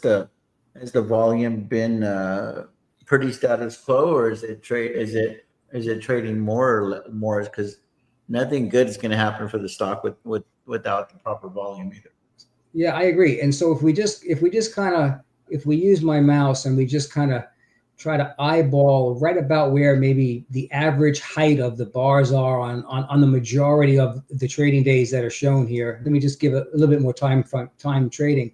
S1: the volume been pretty status quo, or is it trading more or more? Because nothing good is going to happen for the stock without the proper volume either.
S2: Yeah, I agree. And so if we use my mouse and we just kind of try to eyeball right about where maybe the average height of the bars are on the majority of the trading days that are shown here. Let me just give a little bit more time trading.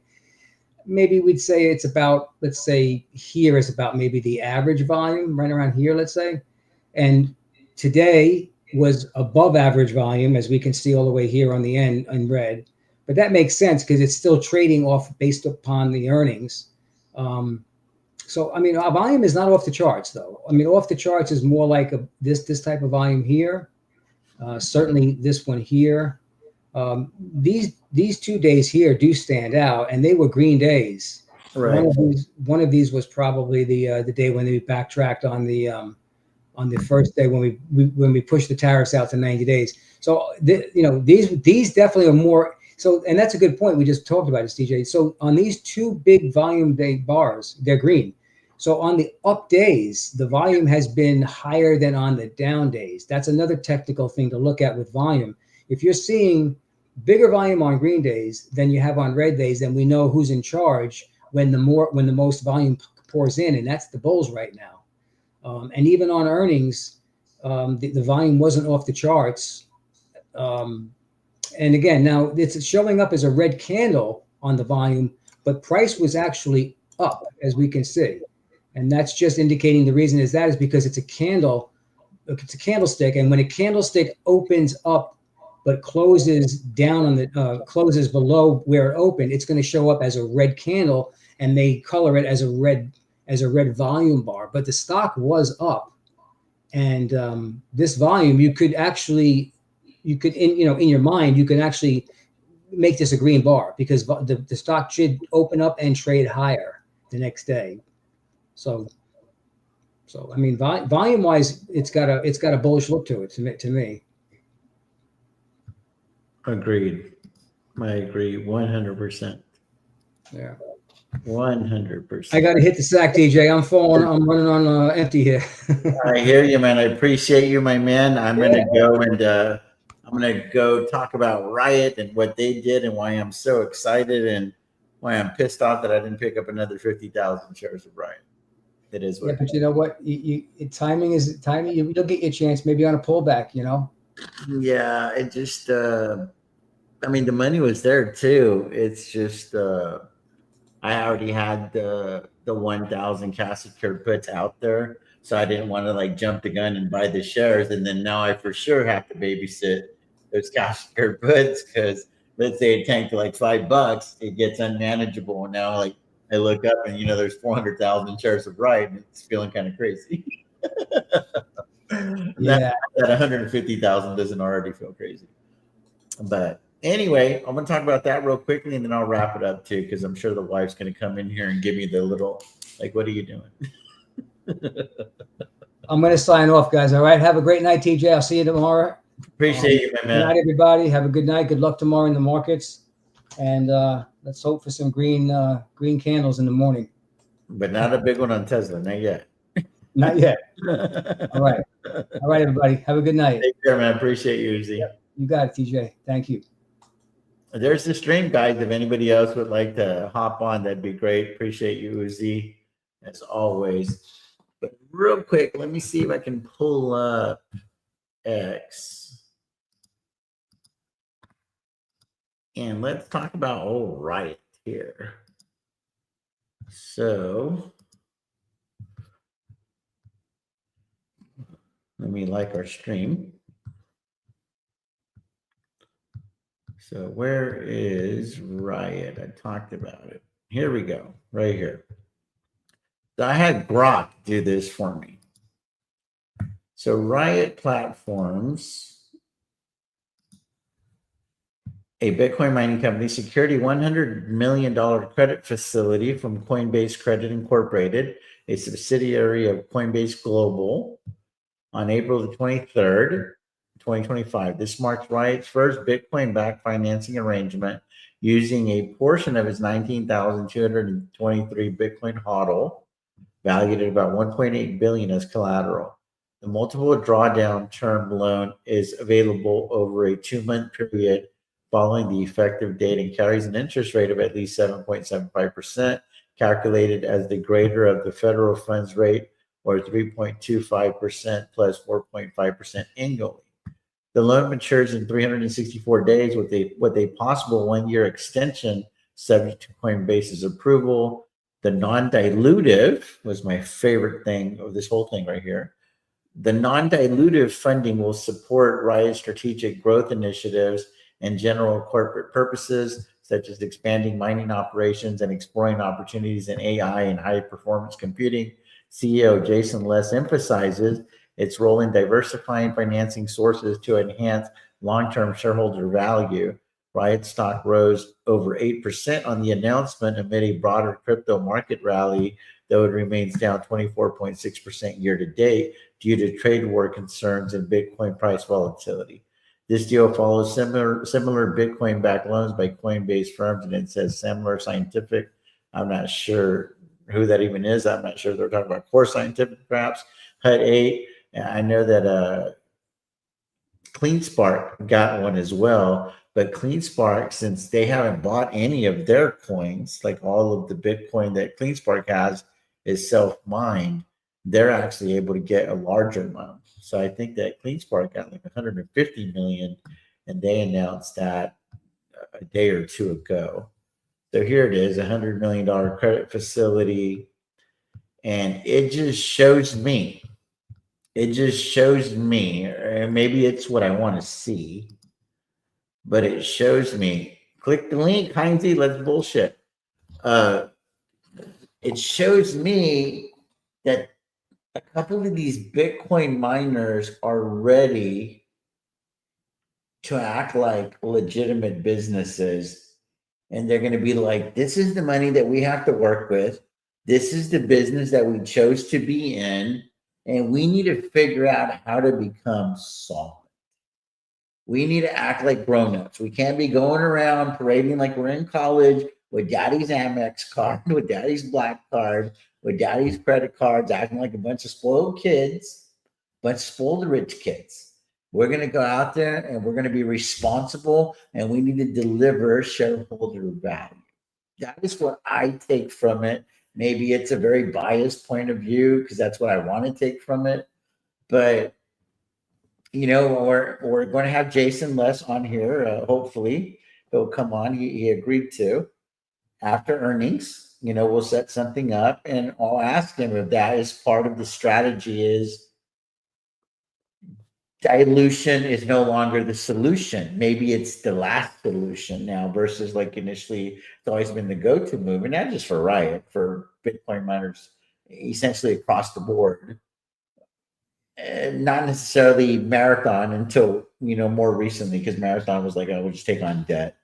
S2: Maybe we'd say it's about, let's say here is about maybe the average volume right around here, let's say. And today was above average volume, as we can see all the way here on the end in red. But that makes sense because it's still trading off based upon the earnings. So, I mean, our volume is not off the charts, though. I mean, off the charts is more like this type of volume here. Certainly this one here. These 2 days here do stand out, and they were green days.
S1: Right.
S2: One of these was probably the day when they backtracked on the first day when we pushed the tariffs out to 90 days. So these definitely are more. So, and that's a good point we just talked about, TJ. So on these two big volume day bars, they're green. So on the up days, the volume has been higher than on the down days. That's another technical thing to look at with volume. If you're seeing bigger volume on green days than you have on red days, then we know who's in charge when the most volume pours in, and that's the bulls right now. And even on earnings, the volume wasn't off the charts. And again, now it's showing up as a red candle on the volume, but price was actually up, as we can see. And that's just indicating the reason is because it's a candle, it's a candlestick. And when a candlestick opens up, but closes down on the, closes below where it opened, it's going to show up as a red candle, and they color it as a red volume bar. But the stock was up. And this volume, you could in your mind, you can actually make this a green bar because the stock should open up and trade higher the next day. So I mean, volume wise, it's got a bullish look to it to me.
S1: Agreed. I agree 100%.
S2: Yeah.
S1: 100%.
S2: I got to hit the sack, DJ. I'm running on empty here.
S1: I hear you, man. I appreciate you, my man. I'm gonna go and I'm gonna go talk about Riot and what they did and why I'm so excited and why I'm pissed off that I didn't pick up another 50,000 shares of Riot. It is what.
S2: Yeah, but you know what? Timing is timing. You'll get your chance, maybe on a pullback.
S1: Yeah, it just. I mean, the money was there too. It's just. I already had the 1,000 cash secured puts out there, so I didn't want to like jump the gun and buy the shares, and then now I for sure have to babysit those cash secured puts because let's say it tanked to like $5, it gets unmanageable. And now like I look up and there's 400,000 shares of Riot, and it's feeling kind of crazy.
S2: Yeah,
S1: that 150,000 doesn't already feel crazy, but. Anyway, I'm going to talk about that real quickly, and then I'll wrap it up too, because I'm sure the wife's going to come in here and give me the little, like, what are you doing?
S2: I'm going to sign off, guys. All right. Have a great night, TJ. I'll see you tomorrow.
S1: Appreciate you, my man.
S2: Good night, everybody. Have a good night. Good luck tomorrow in the markets. And let's hope for some green candles in the morning.
S1: But not a big one on Tesla. Not yet.
S2: Not yet. All right. All right, everybody. Have a good night.
S1: Take care, man. Appreciate you, Uzi.
S2: Yep. You got it, TJ. Thank you.
S1: There's the stream, guys. If anybody else would like to hop on, that'd be great. Appreciate you, Uzi, as always. But real quick, let me see if I can pull up X. And let's talk about old Riot here. So let me like our stream. So where is Riot? I talked about it. Here we go, right here. So I had Grok do this for me. So Riot Platforms, a Bitcoin mining company, secured a $100 million credit facility from Coinbase Credit Incorporated, a subsidiary of Coinbase Global, on April the 23rd. 2025. This marks Riot's first Bitcoin-backed financing arrangement using a portion of its 19,223 Bitcoin HODL, valued at about 1.8 billion, as collateral. The multiple drawdown term loan is available over a 2-month period following the effective date and carries an interest rate of at least 7.75%, calculated as the greater of the federal funds rate, or 3.25% plus 4.5% annually. The loan matures in 364 days with a possible 1-year extension subject to Coinbase's approval. The non-dilutive was my favorite thing of this whole thing right here. The non-dilutive funding will support Riot's strategic growth initiatives and general corporate purposes, such as expanding mining operations and exploring opportunities in AI and high-performance computing. CEO Jason Less emphasizes its role in diversifying financing sources to enhance long-term shareholder value. Riot stock rose over 8% on the announcement amid a broader crypto market rally, though it remains down 24.6% year to date due to trade war concerns and Bitcoin price volatility. This deal follows similar Bitcoin-backed loans by Coinbase firms, and it says Semler Scientific. I'm not sure who that even is. I'm not sure they're talking about Core Scientific, perhaps. Hut 8. I know that CleanSpark got one as well, but CleanSpark, since they haven't bought any of their coins, like all of the Bitcoin that CleanSpark has is self-mined, they're actually able to get a larger amount. So I think that CleanSpark got like 150 million, and they announced that a day or two ago. So here it is, $100 million credit facility, and it just shows me, and maybe it's what I want to see, but it shows me, click the link, Heinzie, let's bullshit. It shows me that a couple of these Bitcoin miners are ready to act like legitimate businesses. And they're going to be like, this is the money that we have to work with. This is the business that we chose to be in. And we need to figure out how to become solvent. We need to act like grown-ups. We can't be going around parading like we're in college with daddy's Amex card, with daddy's black card, with daddy's credit cards, acting like a bunch of spoiled kids, but spoiled rich kids. We're going to go out there and we're going to be responsible, and we need to deliver shareholder value. That is what I take from it. Maybe it's a very biased point of view because that's what I want to take from it. But we're going to have Jason Less on here. Hopefully, he'll come on. He agreed to after earnings. We'll set something up, and I'll ask him if that is part of the strategy. Is dilution is no longer the solution? Maybe it's the last solution now versus like initially it's always been the go-to move, and not just for Riot, for Bitcoin miners, essentially across the board. Not necessarily Marathon until more recently, because Marathon was like, I will just take on debt.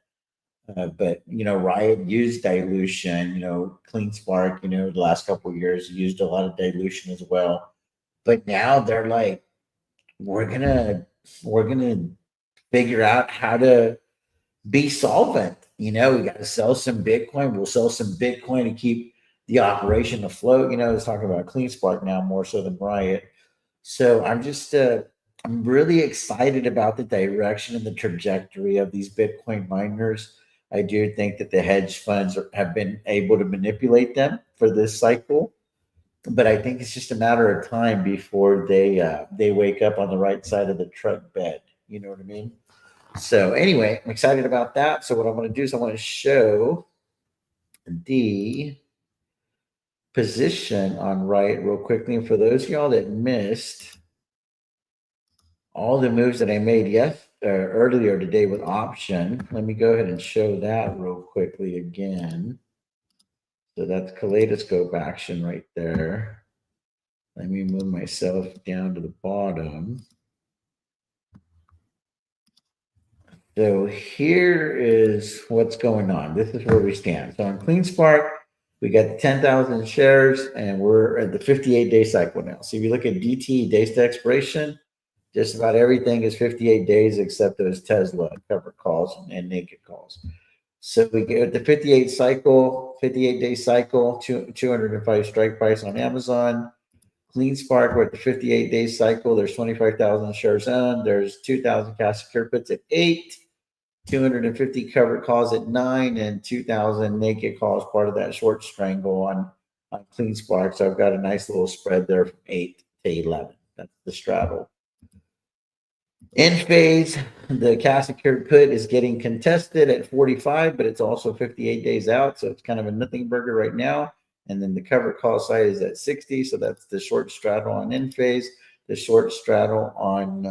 S1: But Riot used dilution. CleanSpark, the last couple of years used a lot of dilution as well. But now they're like, we're gonna figure out how to be solvent. We got to sell some Bitcoin. We'll sell some Bitcoin to keep the operation afloat. I was talking about CleanSpark now more so than Riot. So I'm really excited about the direction and the trajectory of these Bitcoin miners. I do think that the hedge funds have been able to manipulate them for this cycle, but I think it's just a matter of time before they wake up on the right side of the truck bed. You know what I mean? So anyway, I'm excited about that. So what I want to do is I want to show the position on Riot real quickly. And for those of y'all that missed all the moves that I made earlier today with option, let me go ahead and show that real quickly again. So that's kaleidoscope action right there. Let me move myself down to the bottom. So here is what's going on. This is where we stand. So on CleanSpark, we got the 10,000 shares, and we're at the 58-day cycle now. So if you look at DTE, days to expiration, just about everything is 58 days except those Tesla covered calls and naked calls. So we get the 58-day cycle, 205 strike price on Amazon. CleanSpark, we're at the 58-day cycle. There's 25,000 shares owned. There's 2,000 cash secure puts at 8, 250 covered calls at 9, and 2,000 naked calls, part of that short strangle on CleanSpark. So I've got a nice little spread there from 8 to 11. That's the straddle. In phase, the cash secured put is getting contested at 45, but it's also 58 days out. So it's kind of a nothing burger right now. And then the covered call side is at 60. So that's the short straddle on in phase. The short straddle on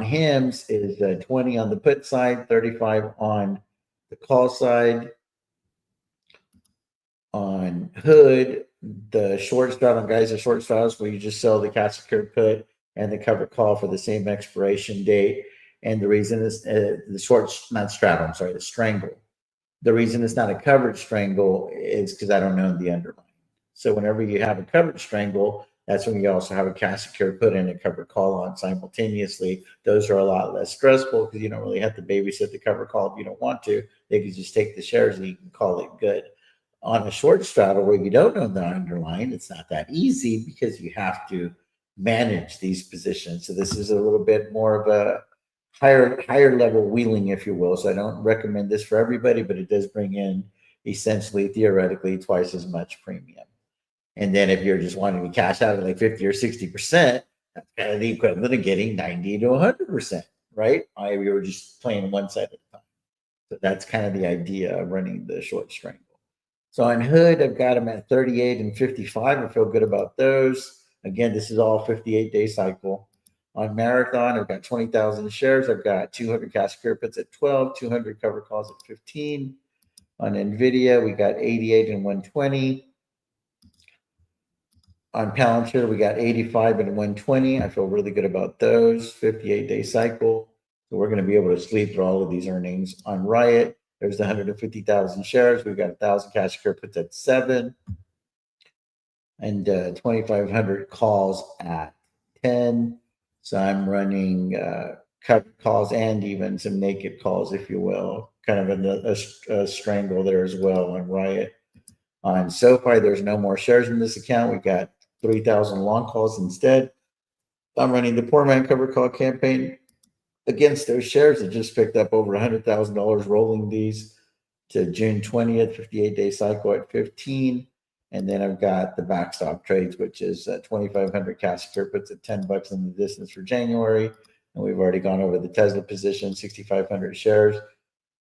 S1: HIMS is 20 on the put side, 35 on the call side. On Hood, the short straddle, guys, are short straddles where you just sell the cash secured put and the covered call for the same expiration date. And the reason is the short, not straddle, I'm sorry, the strangle. The reason it's not a covered strangle is because I don't own the underlying. So whenever you have a covered strangle, that's when you also have a cash secured put and a covered call on simultaneously. Those are a lot less stressful because you don't really have to babysit the covered call if you don't want to. They can just take the shares and you can call it good. On a short straddle where you don't own the underlying, it's not that easy because you have to manage these positions. So this is a little bit more of a higher level wheeling, if you will. So I don't recommend this for everybody, but it does bring in essentially theoretically twice as much premium. And then if you're just wanting to cash out at like 50 or 60%, that's kind of the equivalent of getting 90 to 100%, right? We were just playing one side at a time. So that's kind of the idea of running the short strangle. So on Hood, I've got them at 38 and 55. I feel good about those. Again, this is all 58-day cycle. On Marathon, I've got 20,000 shares. I've got 200 cash secured puts at 12, 200 cover calls at 15. On NVIDIA, we got 88 and 120. On Palantir, we got 85 and 120. I feel really good about those. 58-day cycle. So we're going to be able to sleep through all of these earnings. On Riot, there's the 150,000 shares. We've got 1,000 cash secured puts at 7. And 2,500 calls at 10. So I'm running covered calls and even some naked calls, if you will, kind of a strangle there as well on Riot. On SoFi, there's no more shares in this account. We got 3,000 long calls instead. I'm running the poor man cover call campaign against those shares that just picked up over $100,000, rolling these to June 20th, 58-day cycle at 15. And then I've got the backstop trades, which is 2,500 cash secured puts at $10 in the distance for January. And we've already gone over the Tesla position, 6,500 shares,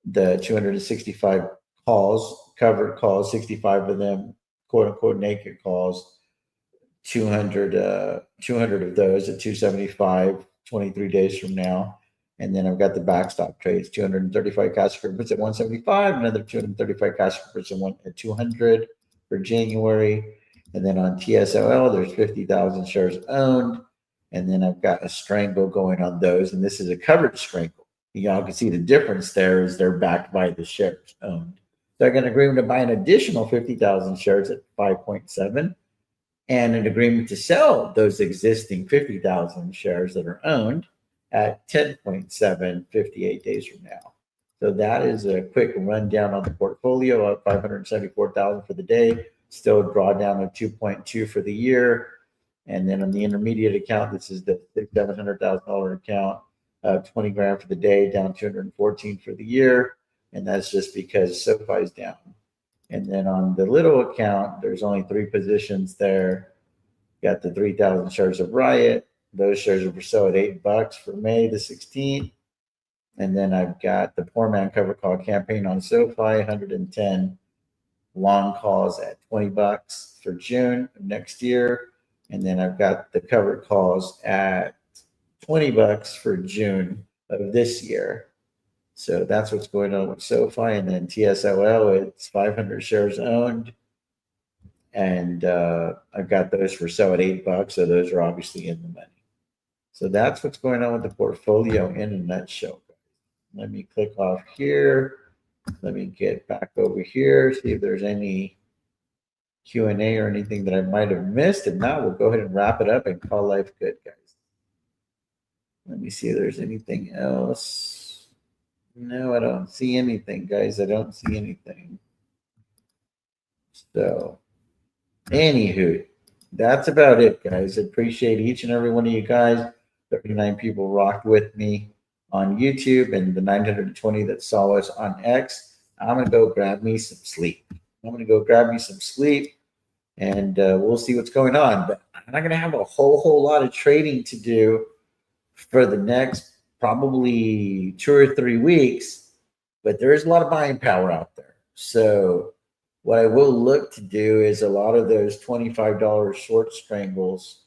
S1: the 265 calls, covered calls, 65 of them, quote unquote, naked calls, 200 of those at 275, 23 days from now. And then I've got the backstop trades, 235 cash secured puts at 175, another 235 cash secured puts at 200 for January. And then on TSOL, there's 50,000 shares owned. And then I've got a strangle going on those. And this is a covered strangle. Y'all can see the difference there is they're backed by the shares owned. So I got an agreement to buy an additional 50,000 shares at 5.7 and an agreement to sell those existing 50,000 shares that are owned at 10.7, 58 days from now. So that is a quick rundown on the portfolio of 574,000 for the day, still a drawdown of 2.2 for the year. And then on the intermediate account, this is the $700,000 account, 20 grand for the day, down 214 for the year. And that's just because SoFi is down. And then on the little account, there's only 3 positions there. Got the 3,000 shares of Riot. Those shares are for sale at $8 for May the 16th. And then I've got the poor man cover call campaign on SoFi, 110 long calls at $20 for June of next year. And then I've got the covered calls at $20 for June of this year. So that's what's going on with SoFi. And then TSOL, it's 500 shares owned. And I've got those for sale at $8. So those are obviously in the money. So that's what's going on with the portfolio in a nutshell. Let me click off here. Let me get back over here, see if there's any Q&A or anything that I might have missed. If not, we'll go ahead and wrap it up and call life good, guys. Let me see if there's anything else. No, I don't see anything, guys. I don't see anything. So, anywho, that's about it, guys. I appreciate each and every one of you guys. 39 people rocked with me on YouTube and the 920 that saw us on X. I'm going to go grab me some sleep. And we'll see what's going on. But I'm not going to have a whole lot of trading to do for the next probably 2 or 3 weeks. But there is a lot of buying power out there. So what I will look to do is a lot of those $25 short strangles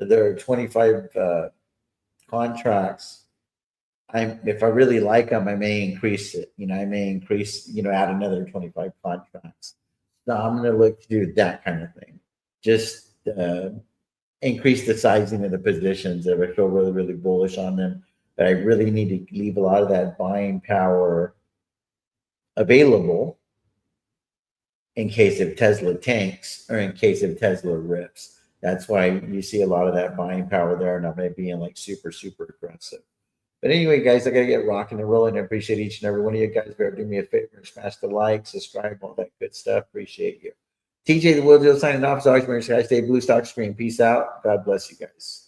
S1: there are 25 contracts. If I really like them, I may increase it. I may increase, add another 25 contracts. So I'm going to look to do that kind of thing. Just increase the sizing of the positions if I feel really, really bullish on them. But I really need to leave a lot of that buying power available in case if Tesla tanks or in case if Tesla rips. That's why you see a lot of that buying power there, and I'm going to be like super, super aggressive. But anyway, guys, I got to get rocking and rolling. I appreciate each and every one of you guys. Better do me a favor and smash the like, subscribe, all that good stuff. Appreciate you. TJ the Will Deal signing off. As always, guys, stay blue, stock screen. Peace out. God bless you guys.